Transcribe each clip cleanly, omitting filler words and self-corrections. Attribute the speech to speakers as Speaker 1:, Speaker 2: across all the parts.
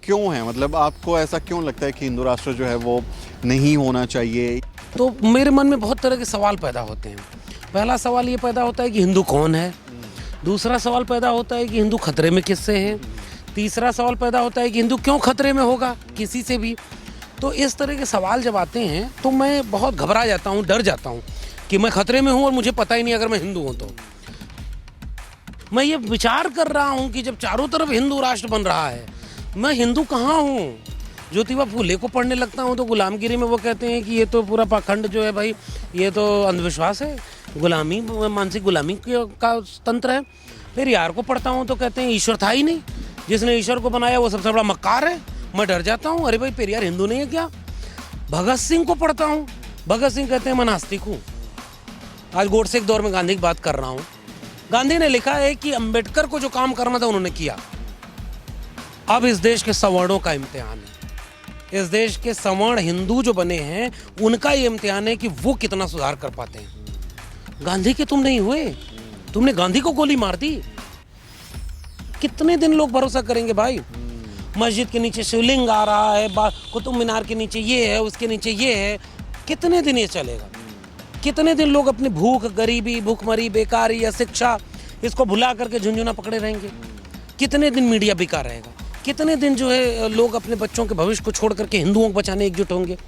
Speaker 1: क्यों है, मतलब आपको ऐसा क्यों लगता है कि हिंदू राष्ट्र जो है वो नहीं होना चाहिए?
Speaker 2: तो मेरे मन में बहुत तरह के सवाल पैदा होते हैं। पहला सवाल ये पैदा होता है कि हिंदू कौन है। दूसरा सवाल पैदा होता है कि हिंदू खतरे में किससे है। तीसरा सवाल पैदा होता है कि हिंदू क्यों खतरे में होगा किसी से भी। तो इस तरह के सवाल जब आते हैं तो मैं बहुत घबरा जाता हूँ, डर जाता हूँ कि मैं खतरे में हूँ और मुझे पता ही नहीं अगर मैं हिंदू हूँ तो। मैं ये विचार कर रहा हूँ कि जब चारों तरफ हिंदू राष्ट्र बन रहा है, मैं हिंदू कहाँ हूँ। ज्योतिबा फूले को पढ़ने लगता हूँ तो गुलामगिरी में वो कहते हैं कि ये तो पूरा पाखंड जो है भाई, ये तो अंधविश्वास है, गुलामी, मानसिक गुलामी का तंत्र है। फिर यार को पढ़ता हूँ तो कहते हैं ईश्वर था ही नहीं, जिसने ईश्वर को बनाया वो सबसे बड़ा मक्कार है। मैं डर जाता हूँ, अरे भाई पेरियार हिंदू नहीं है क्या। भगत सिंह को पढ़ता हूँ, भगत सिंह कहते हैं मैं नास्तिक हूँ। आज गोडसे के दौर में गांधी की बात कर रहा हूँ। गांधी ने लिखा है कि अंबेडकर को जो काम करना था उन्होंने किया। अब इस देश के सवर्णों का इम्तिहान है। इस देश के सवर्ण हिंदू जो बने हैं उनका ये इम्तिहान है कि वो कितना सुधार कर पाते हैं। गांधी के तुम नहीं हुए, तुमने गांधी को गोली मार दी। कितने दिन लोग भरोसा करेंगे भाई। मस्जिद के नीचे शिवलिंग आ रहा है, कुतुब मीनार के नीचे ये है, उसके नीचे ये है। कितने दिन ये चलेगा? कितने दिन लोग अपनी भूख, गरीबी, भूखमरी, बेकारी या शिक्षा, इसको भुला करके झुंझुना पकड़े रहेंगे? कितने दिन मीडिया बेकार रहेगा? कितने दिन जो है लोग अपने बच्चों के भविष्य को छोड़ करके हिंदुओं को बचाने एकजुट होंगे?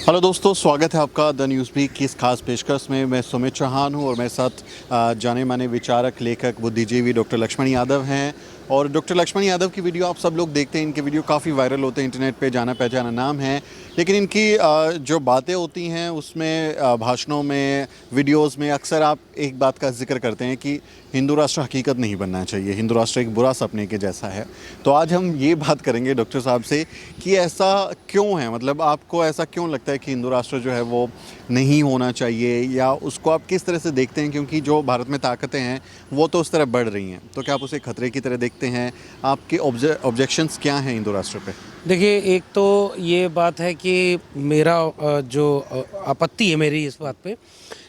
Speaker 1: हेलो दोस्तों, स्वागत है आपका द न्यूज़ वीक की इस खास पेशकश में। मैं सुमित चौहान हूं और मेरे साथ जाने माने विचारक, लेखक, बुद्धिजीवी डॉक्टर लक्ष्मण यादव हैं। और डॉक्टर लक्ष्मण यादव की वीडियो आप सब लोग देखते हैं, इनके वीडियो काफ़ी वायरल होते हैं, इंटरनेट पे जाना पहचाना नाम है। लेकिन इनकी जो बातें होती हैं उसमें, भाषणों में, वीडियोज़ में अक्सर आप एक बात का जिक्र करते हैं कि हिंदू राष्ट्र हकीकत नहीं बनना चाहिए, हिंदू राष्ट्र एक बुरा सपने के जैसा है। तो आज हम ये बात करेंगे डॉक्टर साहब से कि ऐसा क्यों है, मतलब आपको ऐसा क्यों लगता है कि हिंदू राष्ट्र जो है वो नहीं होना चाहिए, या उसको आप किस तरह से देखते हैं? क्योंकि जो भारत में ताकतें हैं वो तो उस तरफ बढ़ रही हैं, तो क्या आप उसे खतरे की तरह देखते हैं? आपके ऑब्जेक्शंस क्या हैं हिंदू राष्ट्र पे?
Speaker 2: देखिए, एक तो ये बात है कि मेरा जो आपत्ति है मेरी इस बात पे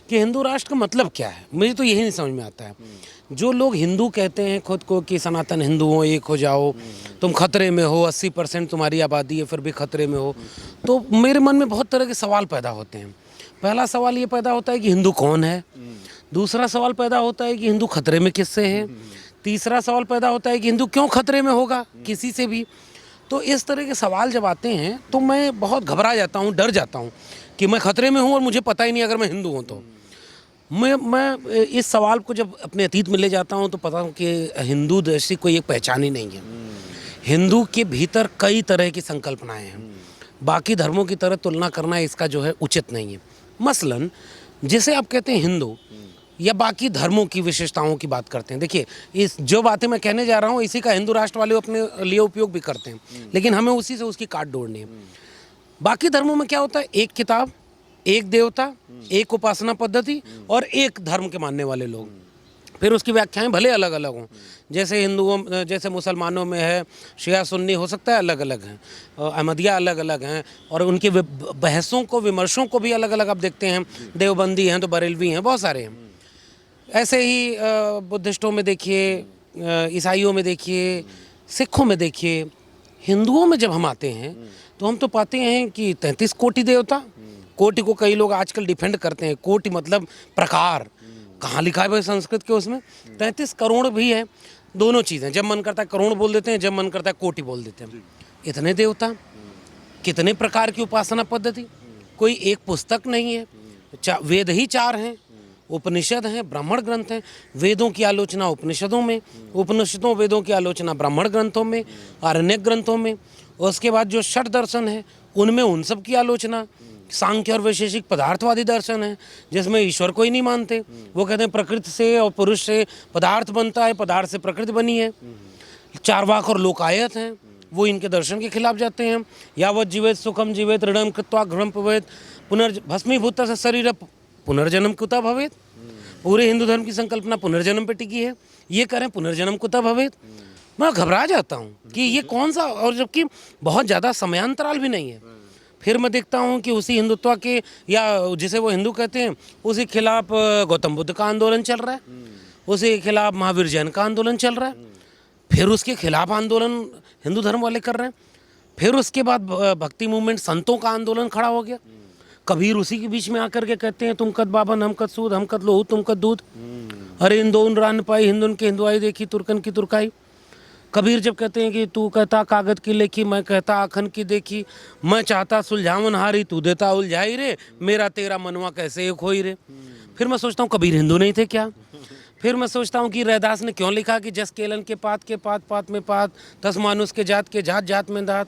Speaker 2: कि हिंदू राष्ट्र का मतलब क्या है, मुझे तो यही नहीं समझ में आता है। जो लोग हिंदू कहते हैं खुद को कि सनातन हिंदू हो, एक हो जाओ, तुम खतरे में हो, 80% तुम्हारी आबादी है फिर भी खतरे में हो, तो मेरे मन में बहुत तरह के सवाल पैदा होते हैं। पहला सवाल ये पैदा होता है कि हिंदू कौन है। दूसरा सवाल पैदा होता है कि हिंदू खतरे में किससे है। तीसरा सवाल पैदा होता है कि हिंदू क्यों खतरे में होगा किसी से भी। तो इस तरह के सवाल जब आते हैं तो मैं बहुत घबरा जाता हूँ, डर जाता हूँ कि मैं खतरे में हूँ और मुझे पता ही नहीं अगर मैं हिंदू हूँ तो। मैं इस सवाल को जब अपने अतीत में ले जाता हूँ तो पता हूँ कि हिंदू जैसी कोई एक पहचान ही नहीं है। हिंदू के भीतर कई तरह की संकल्पनाएं हैं। बाकी धर्मों की तरह तुलना करना इसका जो है उचित नहीं है। मसलन जैसे आप कहते हैं हिंदू या बाकी धर्मों की विशेषताओं की बात करते हैं। देखिए, इस जो बातें मैं कहने जा रहा हूँ इसी का हिंदू राष्ट्र वाले अपने लिए उपयोग भी करते हैं, लेकिन हमें उसी से उसकी काट जोड़नी है। बाकी धर्मों में क्या होता है? एक किताब, एक देवता, एक उपासना पद्धति और एक धर्म के मानने वाले लोग। फिर उसकी व्याख्याएं भले अलग अलग हों, जैसे हिंदुओं, जैसे मुसलमानों में है शिया सुन्नी, हो सकता है अलग अलग हैं, अहमदिया अलग अलग हैं, और उनके बहसों को, विमर्शों को भी अलग अलग आप देखते हैं। देवबंदी हैं तो बरेलवी हैं, बहुत सारे हैं। ऐसे ही बुद्धिस्टों में देखिए, ईसाइयों में देखिए, सिखों में देखिए। हिंदुओं में जब हम आते हैं तो हम तो पाते हैं कि 33 कोटि देवता। कोटि को कई लोग आजकल डिफेंड करते हैं, कोटि मतलब प्रकार। कहाँ लिखा है भाई संस्कृत के उसमें? 33 करोड़ भी है, दोनों चीज़ें। जब मन करता है करोड़ बोल देते हैं, जब मन करता है कोटि बोल देते हैं। इतने देवता, कितने प्रकार की उपासना पद्धति, कोई एक पुस्तक नहीं है। वेद ही 4 हैं, उपनिषद हैं, ब्राह्मण ग्रंथ हैं। वेदों की आलोचना उपनिषदों में, उपनिषदों वेदों की आलोचना ब्राह्मण ग्रंथों में, आरण्यक ग्रंथों में। उसके बाद जो षट दर्शन है उनमें उन सब की आलोचना। सांख्य और वैशेषिक पदार्थवादी दर्शन है जिसमें ईश्वर को ही नहीं मानते। वो कहते हैं प्रकृति से और पुरुष से पदार्थ बनता है, पदार्थ से प्रकृति बनी है। चार्वाक और लोकायत हैं, वो इनके दर्शन के खिलाफ जाते हैं। यावत जीवेत सुखम जीवेत ऋणम कृत्वा घृणम पवेत भस्मीभूत से शरीर पुनर्जन्म कुतः भवेत। पूरे हिंदू धर्म की संकल्पना पुनर्जन्म पे टिकी है। ये करें पुनर्जन्म कुतः भवेत। मैं घबरा जाता हूँ कि ये कौन सा, और जबकि बहुत ज़्यादा समयांतराल भी नहीं है। फिर मैं देखता हूँ कि उसी हिंदुत्व के, या जिसे वो हिंदू कहते हैं, उसी खिलाफ गौतम बुद्ध का आंदोलन चल रहा है, उसी के खिलाफ महावीर जैन का आंदोलन चल रहा है। फिर उसके खिलाफ आंदोलन हिंदू धर्म वाले कर रहे हैं, फिर उसके बाद भक्ति मूवमेंट संतों का आंदोलन खड़ा हो गया। कबीर उसी के बीच में आकर के कहते हैं तुम कद बाबन हम कद सूद हम कद लोहू तुम कद दूध, अरे इन दो रान पाई हिंदुन के हिंदुआई देखी तुर्कन की तुर्काई। कबीर जब कहते हैं कि तू कहता कागज की लेखी मैं कहता आखन की देखी, मैं चाहता सुलझावन हारी तू देता उलझाई रे, मेरा तेरा मनवा कैसे एक होई रे। फिर मैं सोचता हूँ कबीर हिंदू नहीं थे क्या? फिर मैं सोचता हूँ कि रैदास ने क्यों लिखा कि जस केलन के पात पात में पात, तस मानुष के जात जात में दात,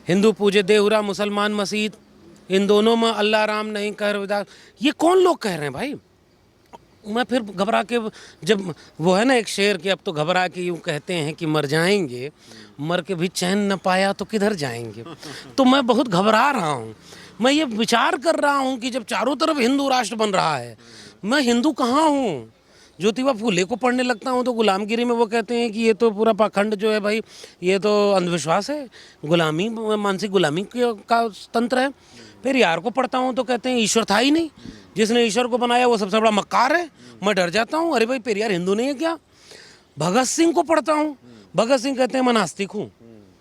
Speaker 2: हिंदू पूजे देहुरा मुसलमान मसीद, इन दोनों में अल्लाह राम नहीं कह रहे। ये कौन लोग कह रहे हैं भाई? मैं फिर घबरा के, जब वो है ना एक शेर कि अब तो घबरा के यूँ कहते हैं कि मर जाएंगे, मर के भी चैन न पाया तो किधर जाएंगे। तो मैं बहुत घबरा रहा हूँ। मैं ये विचार कर रहा हूँ कि जब चारों तरफ हिंदू राष्ट्र बन रहा है, मैं हिंदू कहाँ हूँ? ज्योतिबा फूले को पढ़ने लगता हूँ तो गुलामगिरी में वो कहते हैं कि ये तो पूरा पाखंड जो है भाई, ये तो अंधविश्वास है, गुलामी मानसिक गुलामी का तंत्र है। फिर यार को पढ़ता हूँ तो कहते हैं ईश्वर था ही नहीं, जिसने ईश्वर को बनाया वो सबसे बड़ा मक्कार है। मैं डर जाता हूँ, अरे भाई पेरियार हिंदू नहीं है क्या? भगत सिंह को पढ़ता हूँ, भगत सिंह कहते हैं मैं नास्तिक हूँ,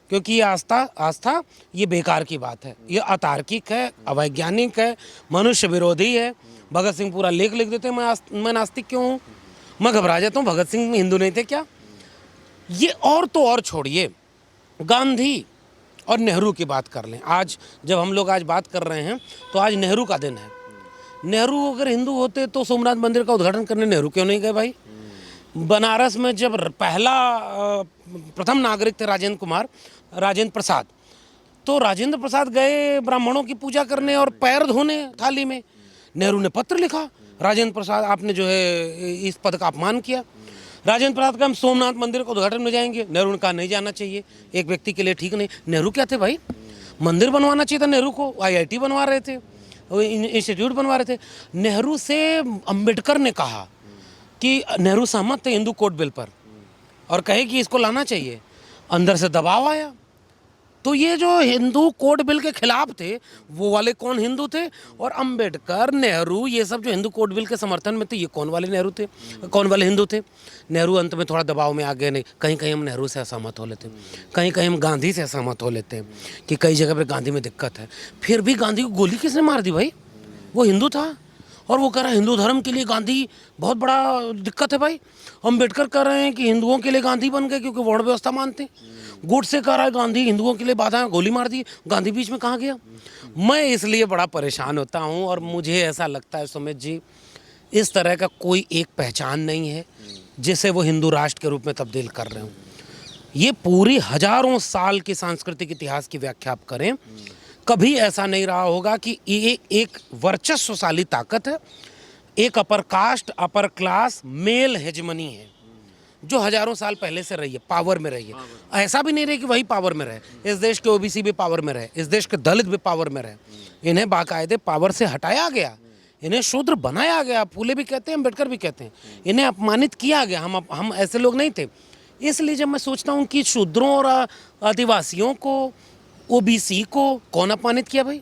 Speaker 2: क्योंकि ये आस्था ये बेकार की बात है, ये अतार्किक है, अवैज्ञानिक है, मनुष्य विरोधी है। भगत सिंह पूरा लेख लिख देते हैं मैं नास्तिक क्यों हूँ। मैं घबरा जाता हूँ, भगत सिंह हिंदू नहीं थे क्या? ये और तो और छोड़िए, गांधी और नेहरू की बात कर लें। आज जब हम लोग आज बात कर रहे हैं तो आज नेहरू का दिन है। नेहरू अगर हिंदू होते तो सोमनाथ मंदिर का उद्घाटन करने नेहरू क्यों नहीं गए भाई? बनारस में जब प्रथम नागरिक थे राजेंद्र प्रसाद, तो राजेंद्र प्रसाद गए ब्राह्मणों की पूजा करने और पैर धोने थाली में। नेहरू ने पत्र लिखा, राजेंद्र प्रसाद आपने जो है इस पद का अपमान किया। राजेंद्र प्रसाद का हम सोमनाथ मंदिर को उद्घाटन में जाएंगे, नेहरू ने कहा नहीं जाना चाहिए, एक व्यक्ति के लिए ठीक नहीं। नेहरू क्या थे भाई? मंदिर बनवाना चाहिए था नेहरू को, IIT बनवा रहे थे, इंस्टीट्यूट बनवा रहे थे। नेहरू से अंबेडकर ने कहा कि नेहरू सहमत थे हिंदू कोड बिल पर और कहे कि इसको लाना चाहिए, अंदर से दबाव आया। तो ये जो हिंदू कोड बिल के खिलाफ थे वो वाले कौन हिंदू थे? और अंबेडकर, नेहरू, ये सब जो हिंदू कोड बिल के समर्थन में थे, ये कौन वाले नेहरू थे, कौन वाले हिंदू थे? नेहरू अंत में थोड़ा दबाव में आ गए। नहीं, कहीं कहीं हम नेहरू से असहमत हो लेते हैं, कहीं कहीं हम गांधी से असहमत हो लेते हैं कि कई जगह पे गांधी में दिक्कत है। फिर भी गांधी को गोली किसने मार दी भाई? वो हिंदू था और वो कह रहा है हिंदू धर्म के लिए गांधी बहुत बड़ा दिक्कत है भाई। अम्बेडकर कह रहे हैं कि हिंदुओं के लिए गांधी बन गए क्योंकि वर्ण व्यवस्था मानते हैं। गोडसे कह रहा है गांधी हिंदुओं के लिए बाधा, गोली मार दी। गांधी बीच में कहाँ गया? मैं इसलिए बड़ा परेशान होता हूँ और मुझे ऐसा लगता है सुमित जी, इस तरह का कोई एक पहचान नहीं है जिसे वो हिंदू राष्ट्र के रूप में तब्दील कर रहे हो। ये पूरी हजारों साल के सांस्कृतिक इतिहास की व्याख्या आप करें, कभी ऐसा नहीं रहा होगा कि ये एक वर्चस्वशाली ताकत है, एक upper caste upper class male hegemony है जो हजारों साल पहले से रही है, पावर में रही है। ऐसा भी नहीं रहे कि वही पावर में रहे, इस देश के OBC भी पावर में रहे, इस देश के दलित भी पावर में रहे। इन्हें बाकायदे पावर से हटाया गया, इन्हें शूद्र बनाया गया। फूले भी कहते हैं, अम्बेडकर भी कहते हैं, इन्हें अपमानित किया गया। हम ऐसे लोग नहीं थे। इसलिए जब मैं सोचता हूँ कि शूद्रों और आदिवासियों को, OBC को कौन अपमानित किया भाई?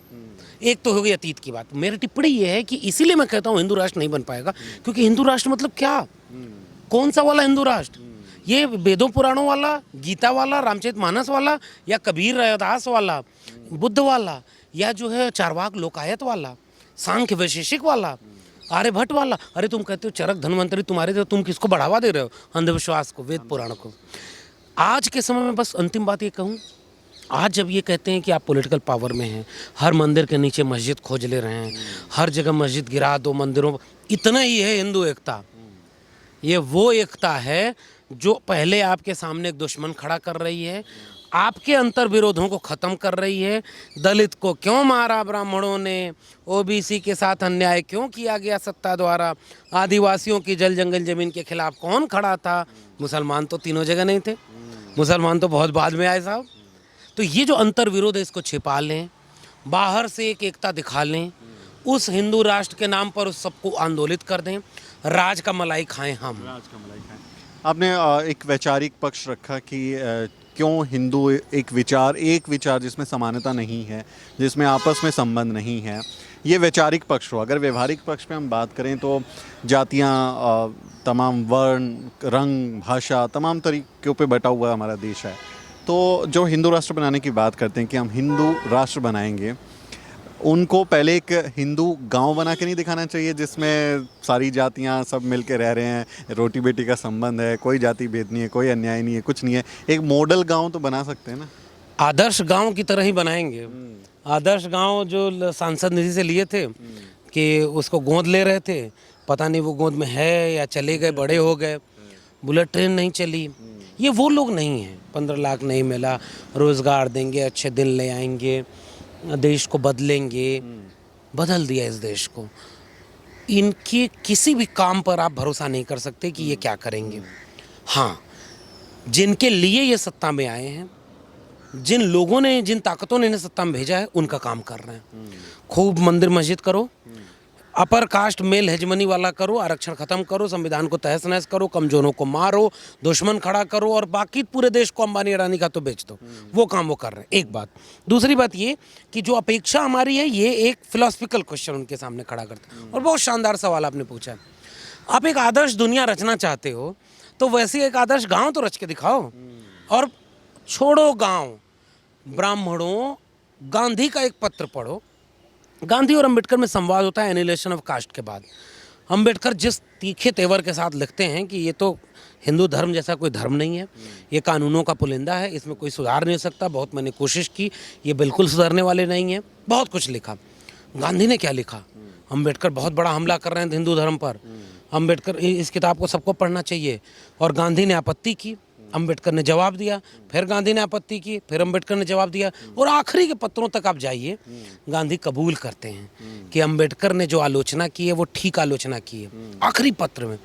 Speaker 2: एक तो हो गई अतीत की बात। मेरी टिप्पणी ये है कि इसीलिए मैं कहता हूँ हिंदू राष्ट्र नहीं बन पाएगा, क्योंकि हिंदू राष्ट्र मतलब क्या? कौन सा वाला हिंदू राष्ट्र? ये वेदों पुराणों वाला, गीता वाला, रामचरितमानस वाला, या कबीर रैदास वाला, बुद्ध वाला, या जो है चारवाक लोकायत वाला, सांख्य वैशेषिक वाला, आर्यभट्ट वाला? अरे तुम कहते हो चरक धन्वंतरी तुम्हारे थे, तुम किसको बढ़ावा दे रहे हो? अंधविश्वास को, वेद पुराण को। आज के समय में बस अंतिम बात ये कहूँ, आज जब ये कहते हैं कि आप पॉलिटिकल पावर में हैं, हर मंदिर के नीचे मस्जिद खोज ले रहे हैं, हर जगह मस्जिद गिरा दो, मंदिरों, इतना ही है हिंदू एकता। ये वो एकता है जो पहले आपके सामने एक दुश्मन खड़ा कर रही है, आपके अंतर विरोधों को ख़त्म कर रही है। दलित को क्यों मारा ब्राह्मणों ने, OBC के साथ अन्याय क्यों किया गया सत्ता द्वारा, आदिवासियों की जल जंगल ज़मीन के खिलाफ कौन खड़ा था? मुसलमान तो तीनों जगह नहीं थे, मुसलमान तो बहुत बाद में आए साहब। तो ये जो अंतर विरोध है इसको छिपा लें, बाहर से एक एकता दिखा लें, उस हिंदू राष्ट्र के नाम पर उस सबको आंदोलित कर दें, राज का मलाई खाएं हम।
Speaker 1: आपने एक वैचारिक पक्ष रखा कि क्यों हिंदू एक विचार जिसमें समानता नहीं है, जिसमें आपस में संबंध नहीं है, ये वैचारिक पक्ष हो। अगर व्यवहारिक पक्ष पे हम बात करें तो जातियाँ, तमाम वर्ण, रंग, भाषा, तमाम तरीक़ों पे बटा हुआ हमारा देश है। तो जो हिंदू राष्ट्र बनाने की बात करते हैं कि हम हिंदू राष्ट्र बनाएंगे, उनको पहले एक हिंदू गांव बना के नहीं दिखाना चाहिए जिसमें सारी जातियां सब मिल के रह रहे हैं, रोटी बेटी का संबंध है, कोई जाति भेद नहीं है, कोई अन्याय नहीं है, कुछ नहीं है। एक मॉडल गांव तो बना सकते हैं ना।
Speaker 2: आदर्श गांव की तरह ही बनाएंगे। आदर्श गांव जो सांसद निधि से लिए थे कि उसको गोद ले रहे थे, पता नहीं वो गोद में है या चले गए, बड़े हो गए, बुलेट ट्रेन नहीं चली, ये वो लोग नहीं हैं। 15 लाख नहीं मिला, रोज़गार देंगे, अच्छे दिन ले आएंगे, देश को बदलेंगे, बदल दिया इस देश को। इनके किसी भी काम पर आप भरोसा नहीं कर सकते कि ये क्या करेंगे। हाँ, जिनके लिए ये सत्ता में आए हैं, जिन लोगों ने, जिन ताकतों ने इन्हें सत्ता में भेजा है, उनका काम कर रहे हैं। खूब मंदिर मस्जिद करो, अपर कास्ट मेल हेजमनी वाला करो, आरक्षण खत्म करो, संविधान को तहस नहस करो, कमजोरों को मारो, दुश्मन खड़ा करो और बाकी पूरे देश को अंबानी अडानी का तो बेच दो। वो काम वो कर रहे हैं, एक बात। दूसरी बात ये कि जो अपेक्षा हमारी है, ये एक फिलोसफिकल क्वेश्चन उनके सामने खड़ा करते हैं। और बहुत शानदार सवाल आपने पूछा है। आप एक आदर्श दुनिया रचना चाहते हो तो वैसे एक आदर्श गाँव तो रच के दिखाओ। और छोड़ो गाँव, ब्राह्मणों, गांधी का एक पत्र पढ़ो। गांधी और अंबेडकर में संवाद होता है एनिहिलेशन ऑफ कास्ट के बाद। अंबेडकर जिस तीखे तेवर के साथ लिखते हैं कि ये तो हिंदू धर्म जैसा कोई धर्म नहीं है, ये कानूनों का पुलिंदा है, इसमें कोई सुधार नहीं हो सकता, बहुत मैंने कोशिश की, ये बिल्कुल सुधरने वाले नहीं है, बहुत कुछ लिखा। गांधी ने क्या लिखा? अंबेडकर बहुत बड़ा हमला कर रहे हैं हिंदू धर्म पर, अंबेडकर, इस किताब को सबको पढ़ना चाहिए। और गांधी ने आपत्ति की, अंबेडकर ने जवाब दिया, फिर गांधी ने आपत्ति की, फिर अंबेडकर ने जवाब दिया, और आखिरी के पत्रों तक आप जाइए, गांधी कबूल करते हैं कि अंबेडकर ने जो आलोचना की है वो ठीक आलोचना की है। आखिरी पत्र में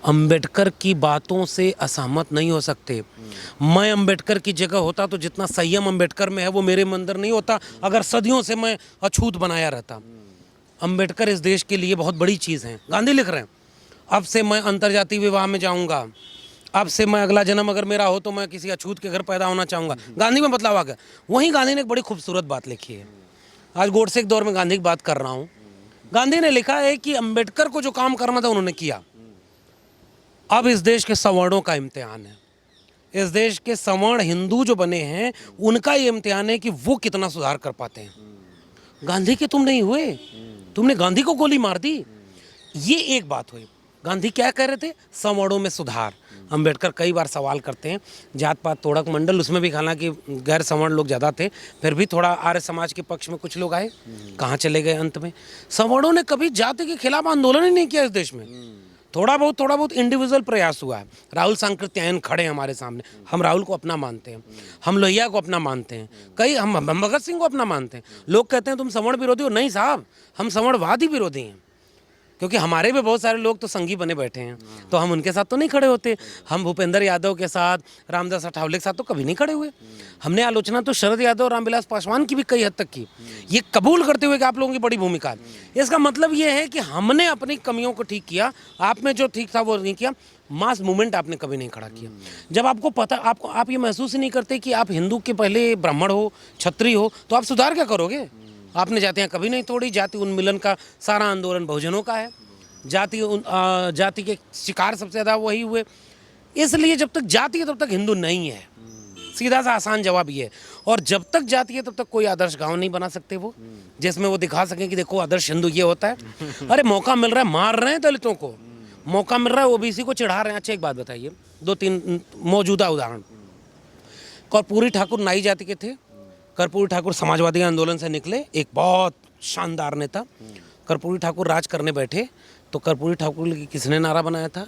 Speaker 2: अंबेडकर की बातों से असहमत नहीं हो सकते। मैं अंबेडकर की जगह होता तो जितना संयम अंबेडकर में है वो मेरे अंदर नहीं होता, अगर सदियों से मैं अछूत बनाया रहता। अंबेडकर इस देश के लिए बहुत बड़ी चीज़ है। गांधी लिख रहे हैं, अब से मैं अंतर्जातीय विवाह में जाऊंगा, अब से मैं अगला जन्म अगर मेरा हो तो मैं किसी अछूत के घर पैदा होना चाहूँगा। गांधी में बदलाव आ गया। वहीं गांधी ने एक बड़ी खूबसूरत बात लिखी है। आज गोडसे के दौर में गांधी की बात कर रहा हूँ। गांधी ने लिखा है कि अंबेडकर को जो काम करना था उन्होंने किया। अब इस देश के सवर्णों का इम्तिहान है। इस देश के सवर्ण हिंदू जो बने हैं उनका ये इम्तिहान है कि वो कितना सुधार कर पाते हैं। गांधी के तुम नहीं हुए, तुमने गांधी को गोली मार दी। ये एक बात हुई। गांधी क्या कह रहे थे? सवर्णों में सुधार। अंबेडकर कई बार सवाल करते हैं, जात पात तोड़क मंडल, उसमें भी हालांकि गैर सवर्ण लोग ज़्यादा थे, फिर भी थोड़ा आर्य समाज के पक्ष में कुछ लोग आए, कहाँ चले गए अंत में? सवर्णों ने कभी जाति के खिलाफ आंदोलन ही नहीं किया इस देश में। थोड़ा बहुत इंडिविजुअल प्रयास हुआ है। राहुल सांकृत्यायन खड़े हैं हमारे सामने, हम राहुल को अपना मानते हैं, हम लोहिया को अपना मानते हैं, कई हम भगत सिंह को अपना मानते हैं। लोग कहते हैं तुम सवर्ण विरोधी हो। नहीं साहब, हम सवर्णवादी विरोधी हैं, क्योंकि हमारे भी बहुत सारे लोग तो संगी बने बैठे हैं, तो हम उनके साथ तो नहीं खड़े होते। हम भूपेंद्र यादव के साथ, रामदास अठावले के साथ तो कभी नहीं खड़े हुए। हमने आलोचना तो शरद यादव और रामविलास पासवान की भी कई हद तक की, ये कबूल करते हुए कि आप लोगों की बड़ी भूमिका है। इसका मतलब ये है कि हमने अपनी कमियों को ठीक किया, आप में जो ठीक था वो नहीं किया। मास मूवमेंट आपने कभी नहीं खड़ा किया। जब आपको पता, आप ये महसूस ही नहीं करते कि आप हिंदू के पहले ब्राह्मण हो, क्षत्रिय हो, तो आप सुधार क्या करोगे? आपने जातियाँ कभी नहीं तोड़ी। जाति उन्मिलन का सारा आंदोलन बहुजनों का है। जाति के शिकार सबसे ज़्यादा वही हुए। इसलिए जब तक जाति है तब तक हिंदू नहीं है। सीधा सा आसान जवाब ये है। और जब तक जाति है तब तक कोई आदर्श गांव नहीं बना सकते वो, जिसमें वो दिखा सकें कि देखो आदर्श हिंदू ये होता है। अरे मौका मिल रहा है, मार रहे हैं दलितों को, मौका मिल रहा है ओबीसी को चिढ़ा रहे हैं। अच्छा एक बात बताइए, 2-3 मौजूदा उदाहरण। कर्पूरी ठाकुर नाई जाति के थे। कर्पूरी ठाकुर समाजवादी आंदोलन से निकले, एक बहुत शानदार नेता। कर्पूरी ठाकुर राज करने बैठे तो कर्पूरी ठाकुर की किसने नारा बनाया था?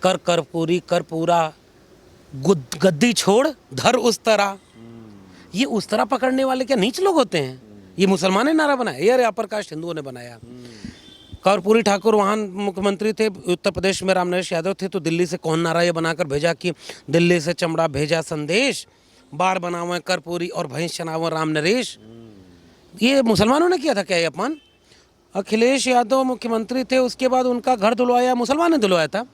Speaker 2: कर्पूरी कर पूरा, गद्दी छोड़ धर उस तरह। ये उस तरह पकड़ने वाले क्या नीच लोग होते हैं? ये मुसलमान ने नारा बनाया? यार अपर कास्ट हिंदुओं ने बनाया। कर्पूरी ठाकुर वहाँ मुख्यमंत्री थे, उत्तर प्रदेश में रामनरेश यादव थे, तो दिल्ली से कौन नारा ये बनाकर भेजा कि दिल्ली से चमड़ा भेजा संदेश, बार बनावे कर्पूरी और भैंस चनावे राम नरेश। ये मुसलमानों ने किया था क्या ये अपमान? अखिलेश यादव मुख्यमंत्री थे, उसके बाद उनका घर धुलवाया मुसलमान ने धुलवाया था।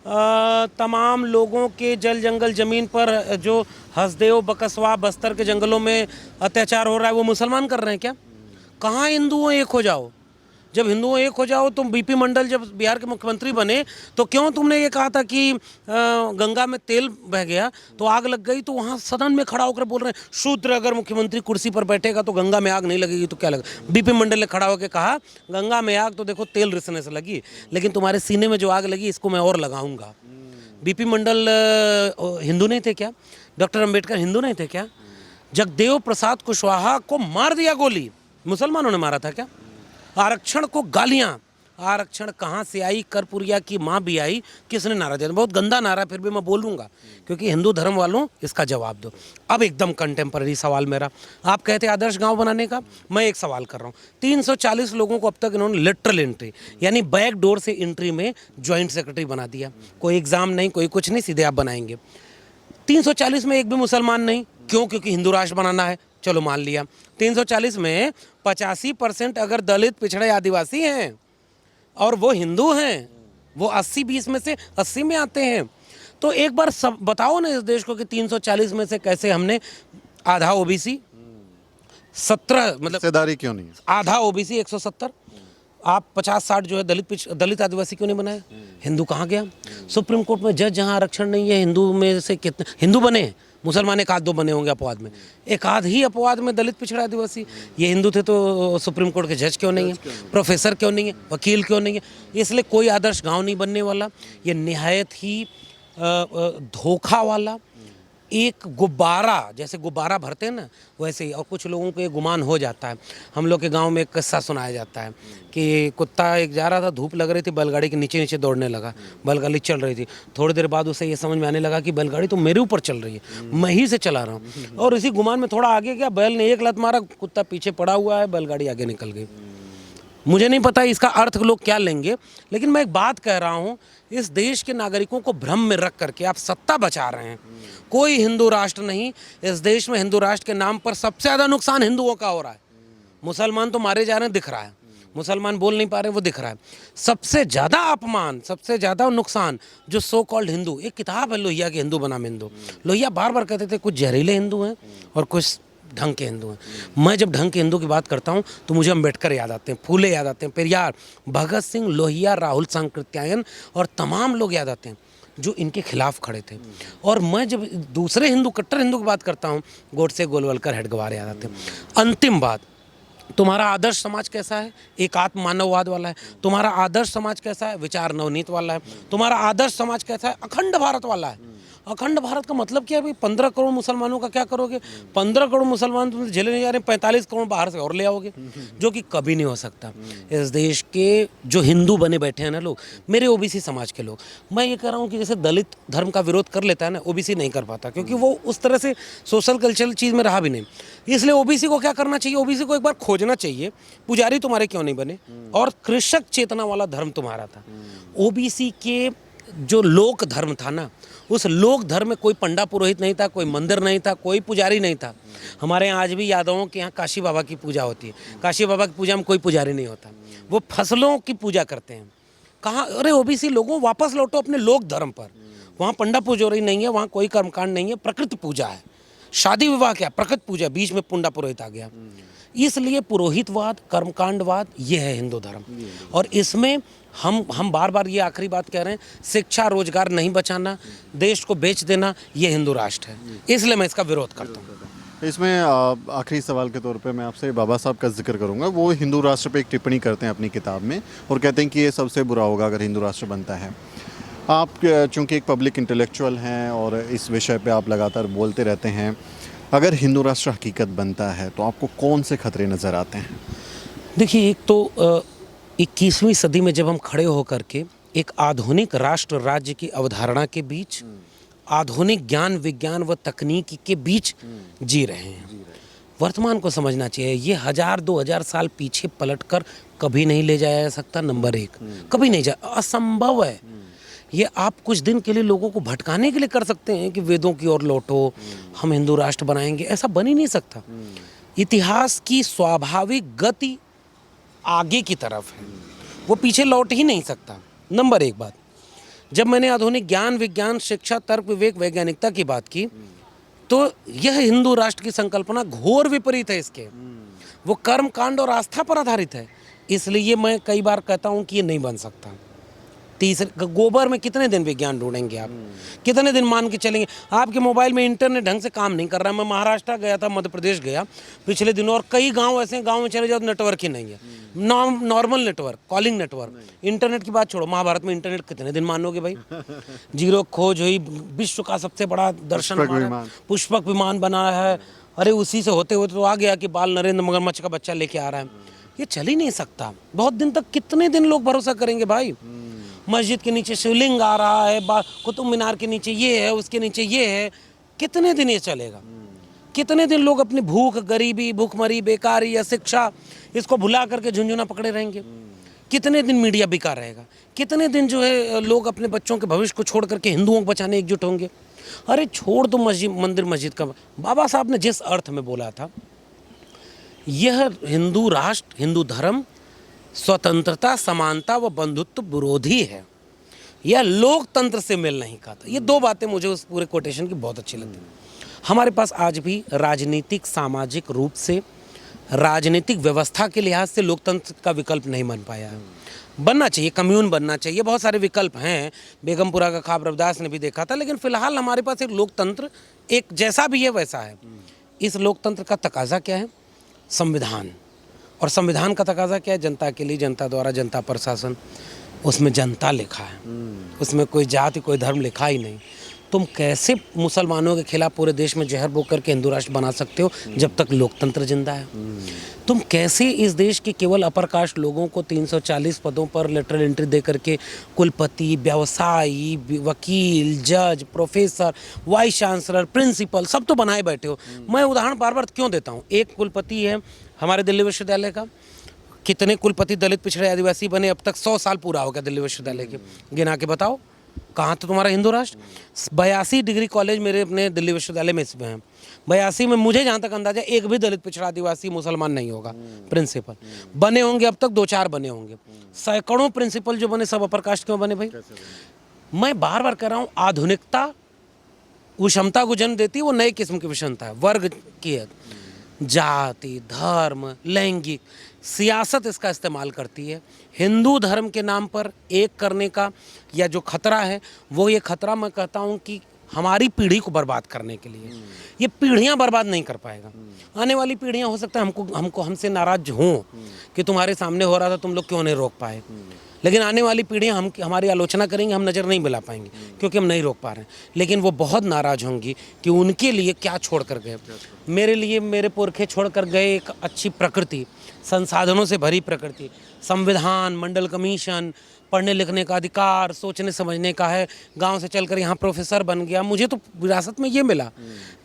Speaker 2: तमाम लोगों के जल जंगल ज़मीन पर जो हसदेव बकसवा बस्तर के जंगलों में अत्याचार हो रहा है वो मुसलमान कर रहे हैं क्या? कहाँ हिंदुओं एक हो जाओ? जब हिंदुओं एक हो जाओ, तुम बीपी मंडल जब बिहार के मुख्यमंत्री बने तो क्यों तुमने ये कहा था कि गंगा में तेल बह गया तो आग लग गई, तो वहाँ सदन में खड़ा होकर बोल रहे हैं शूद्र अगर मुख्यमंत्री कुर्सी पर बैठेगा तो गंगा में आग नहीं लगेगी तो क्या लगा? बीपी मंडल ने खड़ा होकर कहा गंगा में आग तो देखो तेल रिसने से लगी, लेकिन तुम्हारे सीने में जो आग लगी इसको मैं और लगाऊंगा। बीपी मंडल हिंदू नहीं थे क्या? डॉक्टर अंबेडकर हिंदू नहीं थे क्या? जगदेव प्रसाद कुशवाहा को मार दिया गोली, मुसलमानों ने मारा था क्या? आरक्षण को गालियां, आरक्षण कहाँ से आई? करपुरिया की माँ भी आई, किसने नारा दिया? बहुत गंदा नारा, फिर भी मैं बोलूँगा क्योंकि हिंदू धर्म वालों इसका जवाब दो। अब एकदम कंटेम्पररी सवाल मेरा, आप कहते आदर्श गांव बनाने का, मैं एक सवाल कर रहा हूँ। 340 लोगों को अब तक इन्होंने लेटरल एंट्री यानी बैक डोर से एंट्री में ज्वाइंट सेक्रेटरी बना दिया। कोई एग्ज़ाम नहीं, कोई कुछ नहीं, सीधे आप बनाएंगे। 340 में एक भी मुसलमान नहीं, क्यों? क्योंकि हिंदू राष्ट्र बनाना है, चलो मान लिया। 340 में 85% अगर दलित पिछड़े आदिवासी हैं और वो हिंदू हैं, वो 80-20 में से 80 में आते हैं, तो एक बार सब बताओ ना इस देश को कि 340 में से कैसे हमने आधा ओबीसी 17 मतलब
Speaker 1: हिस्सेदारी क्यों नहीं है?
Speaker 2: आधा ओबीसी 170, आप 50-60 जो है दलित आदिवासी क्यों नहीं बनाए? हिंदू कहाँ गया? सुप्रीम कोर्ट में जज जहाँ आरक्षण नहीं है, हिंदू में से कितने हिंदू बने? मुसलमान एक आध दो बने होंगे अपवाद में, एक आध ही अपवाद में दलित पिछड़ा आदिवासी। ये हिंदू थे तो सुप्रीम कोर्ट के जज क्यों नहीं है? प्रोफेसर क्यों नहीं है? वकील क्यों नहीं है? इसलिए कोई आदर्श गांव नहीं बनने वाला। ये निहायत ही धोखा वाला एक गुब्बारा, जैसे गुब्बारा भरते हैं ना वैसे ही, और कुछ लोगों को ये गुमान हो जाता है। हम लोग के गांव में एक किस्सा सुनाया जाता है कि कुत्ता एक जा रहा था, धूप लग रही थी, बैलगाड़ी के नीचे नीचे दौड़ने लगा, बैलगाड़ी चल रही थी। थोड़ी देर बाद उसे ये समझ में आने लगा कि बैलगाड़ी तो मेरे ऊपर चल रही है, मैं ही से चला रहा हूँ, और इसी गुमान में थोड़ा आगे गया, बैल ने एक लत मारा, कुत्ता पीछे पड़ा हुआ है, बैलगाड़ी आगे निकल गई। मुझे नहीं पता इसका अर्थ लोग क्या लेंगे, लेकिन मैं एक बात कह रहा हूँ, इस देश के नागरिकों को भ्रम में रख करके आप सत्ता बचा रहे हैं। कोई हिंदू राष्ट्र नहीं, इस देश में हिंदू राष्ट्र के नाम पर सबसे ज़्यादा नुकसान हिंदुओं का हो रहा है। मुसलमान तो मारे जा रहे हैं, दिख रहा है, मुसलमान बोल नहीं पा रहे, वो दिख रहा है। सबसे ज़्यादा अपमान, सबसे ज़्यादा नुकसान जो सो कॉल्ड हिंदू, एक किताब है लोहिया के, हिंदू बनाम हिंदू। लोहिया बार बार कहते थे कुछ जहरीले हिंदू हैं और कुछ ढंग के हिंदू हैं। मैं जब ढंग के हिंदू की बात करता हूँ तो मुझे अम्बेडकर याद आते हैं, फूले याद आते हैं, पेरियार, भगत सिंह, लोहिया, राहुल सांकृत्यायन और तमाम लोग याद आते हैं जो इनके खिलाफ खड़े थे। और मैं जब दूसरे हिंदू, कट्टर हिंदू की बात करता हूँ, गोडसे, गोलवलकर, हेडगेवार याद आते हैं। अंतिम बात, तुम्हारा आदर्श समाज कैसा है? एकात्म मानववाद वाला है। तुम्हारा आदर्श समाज कैसा है? विचार नवनीत वाला है। तुम्हारा आदर्श समाज कैसा है? अखंड भारत वाला है। अखंड भारत का मतलब क्या है भाई? 15 करोड़ मुसलमानों का क्या करोगे? 15 करोड़ मुसलमान तुम झेले नहीं जा रहे, 45 करोड़ बाहर से और ले आओगे, जो कि कभी नहीं हो सकता। इस देश के जो हिंदू बने बैठे हैं ना लोग, मेरे ओबीसी समाज के लोग, मैं ये कह रहा हूँ कि जैसे दलित धर्म का विरोध कर लेता है ना, ओबीसी नहीं कर पाता, क्योंकि वो उस तरह से सोशल कल्चरल चीज़ में रहा भी नहीं। इसलिए ओबीसी को क्या करना चाहिए? ओबीसी को एक बार खोजना चाहिए, पुजारी तुम्हारे क्यों नहीं बने, और कृषक चेतना वाला धर्म तुम्हारा था। ओबीसी के जो लोक धर्म था ना, उस लोक धर्म में कोई पंडा पुरोहित नहीं था, कोई मंदिर नहीं था, कोई पुजारी नहीं था। हमारे यहाँ आज भी यादवों के यहाँ काशी बाबा की पूजा होती है। काशी बाबा की पूजा में कोई पुजारी नहीं होता, वो फसलों की पूजा करते हैं। कहाँ? अरे ओबीसी लोगों, वापस लौटो अपने लोक धर्म पर। वहाँ पंडा पुजोरी नहीं है, वहाँ कोई कर्मकांड नहीं है, प्रकृति पूजा है। शादी विवाह क्या? प्रकृति पूजा, बीच में पुंडा पुरोहित आ गया। इसलिए पुरोहितवाद, कर्मकांडवाद, ये है हिंदू धर्म। और इसमें हम बार बार ये आखिरी बात कह रहे हैं, शिक्षा रोजगार नहीं बचाना, देश को बेच देना, ये हिंदू राष्ट्र है। इसलिए मैं इसका विरोध करता हूँ।
Speaker 1: इसमें आखिरी सवाल के तौर पे मैं आपसे बाबा साहब का जिक्र करूंगा। वो हिंदू राष्ट्र पे एक टिप्पणी करते हैं अपनी किताब में और कहते हैं कि ये सबसे बुरा होगा अगर हिंदू राष्ट्र बनता है। आप चूँकि एक पब्लिक इंटेलेक्चुअल हैं और इस विषय पे आप लगातार बोलते रहते हैं, अगर हिंदू राष्ट्र हकीकत बनता है तो आपको कौन से खतरे नज़र आते हैं?
Speaker 2: देखिए, एक तो 21वीं सदी में जब हम खड़े होकर के एक आधुनिक राष्ट्र राज्य की अवधारणा के बीच, आधुनिक ज्ञान विज्ञान व तकनीक के बीच जी रहे हैं, वर्तमान को समझना चाहिए। ये 1000-2000 साल पीछे पलटकर कभी नहीं ले जाया जा सकता। नंबर एक, कभी नहीं जा, असंभव है। ये आप कुछ दिन के लिए लोगों को भटकाने के लिए कर सकते हैं कि वेदों की ओर लौटो, हम हिंदू राष्ट्र बनाएंगे, ऐसा बन ही नहीं सकता। इतिहास की स्वाभाविक गति आगे की तरफ है, वो पीछे लौट ही नहीं सकता। नंबर एक बात, जब मैंने आधुनिक ज्ञान, विज्ञान, शिक्षा, तर्क, विवेक, वैज्ञानिकता की बात की, तो यह हिंदू राष्ट्र की संकल्पना घोर विपरीत है इसके। वो कर्म कांड और आस्था पर आधारित है। इसलिए मैं कई बार कहता हूँ कि ये नहीं बन सकता। तीसरे, गोबर में कितने दिन विज्ञान ढूंढेंगे आप? कितने दिन मान के चलेंगे? आपके मोबाइल में इंटरनेट ढंग से काम नहीं कर रहा। मैं महाराष्ट्र गया था, मध्य प्रदेश गया पिछले दिनों, और कई गांव ऐसे गांव में चले जाओ तो नेटवर्क ही नहीं है। Normal network, calling network, internet की बात छोड़ो। महाभारत में इंटरनेट कितने दिन मानोगे भाई? जीरो खोज हुई, विश्व का सबसे बड़ा दर्शन, पुष्पक विमान बना है, अरे उसी से होते होते तो आ गया कि बाल नरेंद्र मगरमच्छ का बच्चा लेके आ रहा है। ये चल ही नहीं सकता। बहुत दिन तक कितने दिन लोग भरोसा करेंगे भाई? मस्जिद के नीचे शिवलिंग आ रहा है, कुतुब मीनार के नीचे ये है, उसके नीचे ये है, कितने दिन ये चलेगा? कितने दिन लोग अपनी भूख, गरीबी, भूखमरी, बेकारी या शिक्षा, इसको भुला करके झुंझुना पकड़े रहेंगे? कितने दिन मीडिया बिका रहेगा? कितने दिन जो है लोग अपने बच्चों के भविष्य को छोड़ करके हिंदुओं को बचाने एकजुट होंगे? अरे छोड़ दो मस्जिद, मंदिर मस्जिद का। बाबा साहब ने जिस अर्थ में बोला था, यह हिंदू राष्ट्र, हिंदू धर्म स्वतंत्रता, समानता व बंधुत्व विरोधी है, यह लोकतंत्र से मेल नहीं खाता। ये दो बातें मुझे उस पूरे कोटेशन की बहुत अच्छी लगती है। हमारे पास आज भी राजनीतिक, सामाजिक रूप से, राजनीतिक व्यवस्था के लिहाज से लोकतंत्र का विकल्प नहीं बन पाया है। बनना चाहिए, कम्यून बनना चाहिए, बहुत सारे विकल्प हैं। बेगमपुरा का ख्वाब रविदास ने भी देखा था। लेकिन फिलहाल हमारे पास एक लोकतंत्र, एक जैसा भी है वैसा है। इस लोकतंत्र का तकाजा क्या है? संविधान। और संविधान का तकाजा क्या है? जनता के लिए, जनता द्वारा, जनता प्रशासन। उसमें जनता लिखा है, उसमें कोई जाति, कोई धर्म लिखा ही नहीं। तुम कैसे मुसलमानों के खिलाफ पूरे देश में जहर बोकर के हिंदू राष्ट्र बना सकते हो जब तक लोकतंत्र जिंदा है? तुम कैसे इस देश के केवल अपर कास्ट लोगों को 340 पदों पर लेटरल एंट्री दे करके कुलपति, व्यवसायी, वकील, जज, प्रोफेसर, वाइस चांसलर, प्रिंसिपल सब तो बनाए बैठे हो? मैं उदाहरण बार बार क्यों देता हूँ? एक कुलपति है हमारे दिल्ली विश्वविद्यालय का। कितने कुलपति दलित, पिछड़े, आदिवासी बने? अब तक 100 साल पूरा हो गया दिल्ली विश्वविद्यालय के। गिना के बताओ कहाँ तो तुम्हारा हिंदू राष्ट्र? 82 डिग्री कॉलेज मेरे अपने दिल्ली विश्वविद्यालय में इसमें हैं। 82 में मुझे जहाँ तक अंदाजा, एक भी दलित, पिछड़ा, आदिवासी, मुसलमान नहीं होगा प्रिंसिपल। बने होंगे अब तक 2-4 बने होंगे। सैकड़ों प्रिंसिपल जो बने सब अपर कास्ट क्यों बने भाई? मैं बार बार कह रहा हूँ, आधुनिकता विषमता को जन्म देती है, वो नए किस्म की विषमता है, वर्ग की है। जाति, धर्म, लैंगिक सियासत इसका इस्तेमाल करती है हिंदू धर्म के नाम पर एक करने का। या जो खतरा है वो, ये खतरा मैं कहता हूँ कि हमारी पीढ़ी को बर्बाद करने के लिए। ये पीढ़ियाँ बर्बाद नहीं कर पाएगा। आने वाली पीढ़ियाँ हो सकता है हमको हमसे नाराज हों कि तुम्हारे सामने हो रहा था, तुम लोग क्यों नहीं रोक पाए। लेकिन आने वाली पीढ़ियाँ हमारी आलोचना करेंगे, हम नज़र नहीं मिला पाएंगे क्योंकि हम नहीं रोक पा रहे हैं। लेकिन वो बहुत नाराज़ होंगी कि उनके लिए क्या छोड़ कर गए। मेरे लिए मेरे पुरखे छोड़ कर गए एक अच्छी प्रकृति, संसाधनों से भरी प्रकृति, संविधान, मंडल कमीशन, पढ़ने लिखने का अधिकार, सोचने समझने का है। गांव से चलकर यहाँ प्रोफेसर बन गया, मुझे तो विरासत में ये मिला।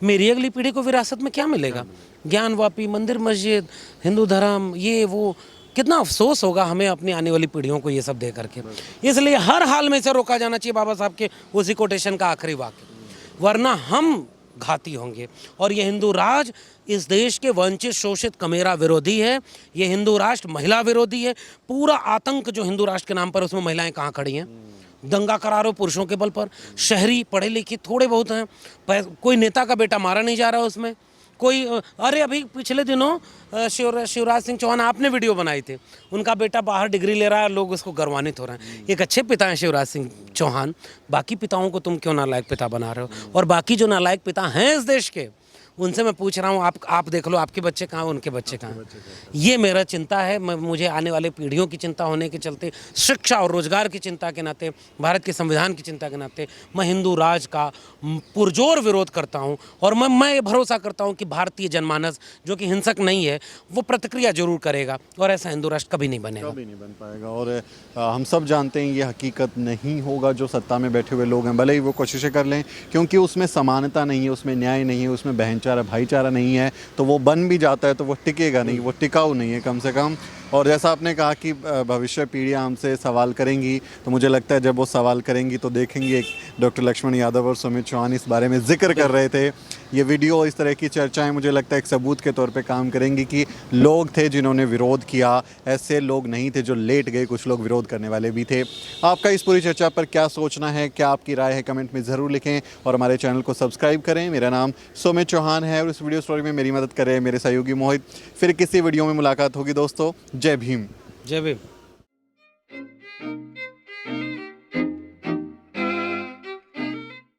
Speaker 2: मेरी अगली पीढ़ी को विरासत में क्या मिलेगा? ज्ञानवापी, मंदिर मस्जिद, हिंदू धर्म, ये वो। कितना अफसोस होगा हमें अपनी आने वाली पीढ़ियों को ये सब दे करके। इसलिए हर हाल में इसे रोका जाना चाहिए, बाबा साहब के उसी कोटेशन का आखिरी वाक्य, वरना हम घाती होंगे। और ये हिंदू राज इस देश के वंचित, शोषित, कमेरा विरोधी है। ये हिंदू राष्ट्र महिला विरोधी है। पूरा आतंक जो हिंदू राष्ट्र के नाम पर, उसमें महिलाएं कहाँ खड़ी हैं? दंगा करा रहे हो पुरुषों के बल पर। शहरी पढ़े लिखे थोड़े बहुत हैं, कोई नेता का बेटा मारा नहीं जा रहा उसमें। कोई, अरे अभी पिछले दिनों शिवराज सिंह चौहान, आपने वीडियो बनाई थी, उनका बेटा बाहर डिग्री ले रहा है, लोग उसको गर्वान्वित हो रहे हैं। एक अच्छे पिता हैं शिवराज सिंह चौहान, बाकी पिताओं को तुम क्यों नालायक पिता बना रहे हो? और बाकी जो नालायक पिता हैं इस देश के, उनसे मैं पूछ रहा हूँ, आप देख लो आपके बच्चे कहाँ, उनके बच्चे कहाँ। ये मेरा चिंता है। मुझे आने वाले पीढ़ियों की चिंता होने के चलते, शिक्षा और रोजगार की चिंता के नाते, भारत के संविधान की चिंता के नाते मैं हिंदू राज का पुरजोर विरोध करता हूँ। और मैं भरोसा करता हूँ कि भारतीय जनमानस जो कि हिंसक नहीं है, वो प्रतिक्रिया जरूर करेगा और ऐसा हिंदू राष्ट्र कभी नहीं बनेगा,
Speaker 1: कभी नहीं बन पाएगा। और हम सब जानते हैं ये हकीकत नहीं होगा। जो सत्ता में बैठे हुए लोग हैं, भले ही वो कोशिशें कर लें, क्योंकि उसमें समानता नहीं है, उसमें न्याय नहीं है, उसमें भाईचारा नहीं है, तो वो बन भी जाता है तो वो टिकेगा नहीं, वो टिकाऊ नहीं है कम से कम। और जैसा आपने कहा कि भविष्य पीढ़ियाँ हमसे सवाल करेंगी, तो मुझे लगता है जब वो सवाल करेंगी तो देखेंगे, डॉक्टर लक्ष्मण यादव और सुमित चौहान इस बारे में जिक्र कर रहे थे ये वीडियो, इस तरह की चर्चाएं मुझे लगता है एक सबूत के तौर पे काम करेंगी कि लोग थे जिन्होंने विरोध किया, ऐसे लोग नहीं थे जो लेट गए, कुछ लोग विरोध करने वाले भी थे। आपका इस पूरी चर्चा पर क्या सोचना है, क्या आपकी राय है, कमेंट में ज़रूर लिखें और हमारे चैनल को सब्सक्राइब करें। मेरा नाम सुमित चौहान है और इस वीडियो स्टोरी में मेरी मदद कर रहे हैं मेरे सहयोगी मोहित। फिर किसी वीडियो में मुलाकात होगी दोस्तों। जय भीम।
Speaker 2: जय भीम।